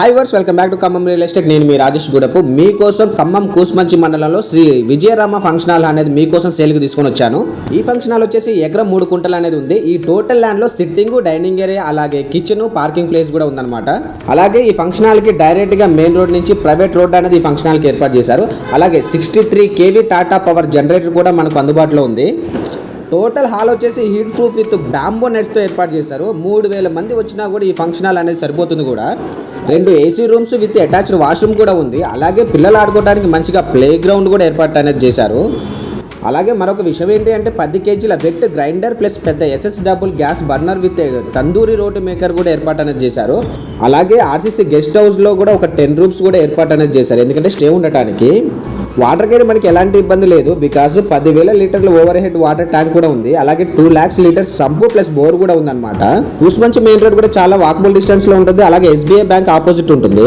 Hi viewers, welcome back to Khammam real estate. నేను మీ రాజేష్ గూడపు మీకోసం ఖమ్మం కూసుమంచి మండలంలో శ్రీ విజయరామ ఫంక్షన్ హాల్ అనేది మీకోసం సేల్కి తీసుకొని వచ్చాను. ఈ ఫంక్షన్ హాల్ వచ్చేసి ఎకరం 3 కుంటలు అనేది ఉంది. ఈ టోటల్ ల్యాండ్ లో సిట్టింగ్, డైనింగ్ ఏరియా, అలాగే కిచెన్, పార్కింగ్ ప్లేస్ కూడా ఉందన్నమాట. అలాగే ఈ ఫంక్షన్ హాల్ కి డైరెక్ట్ గా మెయిన్ రోడ్ నుంచి ప్రైవేట్ రోడ్ అనేది ఈ ఫంక్షన్ హాల్ కి ఏర్పాటు చేశారు. అలాగే 63 kV టాటా పవర్ జనరేటర్ కూడా మనకు అందుబాటులో ఉంది. టోటల్ హాల్ వచ్చేసి హీట్ ప్రూఫ్ విత్ బ్యాంబో నెట్స్తో ఏర్పాటు చేశారు. 3000 మంది వచ్చినా కూడా ఈ ఫంక్షన్ హాల్ అనేది సరిపోతుంది కూడా. 2 AC rooms with attached washroom కూడా ఉంది. అలాగే పిల్లలు ఆడుకోవడానికి మంచిగా ప్లే గ్రౌండ్ కూడా ఏర్పాటు అనేది చేశారు. అలాగే మరొక విషయం ఏంటి అంటే 10 kgల వెట్ గ్రైండర్ ప్లస్ పెద్ద SS double gas burner with tandoori roti maker కూడా ఏర్పాటు అనేది చేశారు. అలాగే RCC గెస్ట్ హౌస్లో కూడా ఒక 10 రూమ్స్ కూడా ఏర్పాటు అనేది చేశారు, ఎందుకంటే స్టే ఉండటానికి. వాటర్కి అయితే మనకి ఎలాంటి ఇబ్బంది లేదు, బికాజ్ 10,000 లీటర్ల ఓవర్ హెడ్ వాటర్ ట్యాంక్ కూడా ఉంది. అలాగే 2 lakhs litres sump plus bore కూడా ఉందన్నమాట. కూసుమంచి మెయిన్ రోడ్ కూడా చాలా వాకబుల్ డిస్టెన్స్ లో ఉంటుంది. అలాగే SBI బ్యాంక్ ఆపోజిట్ ఉంటుంది.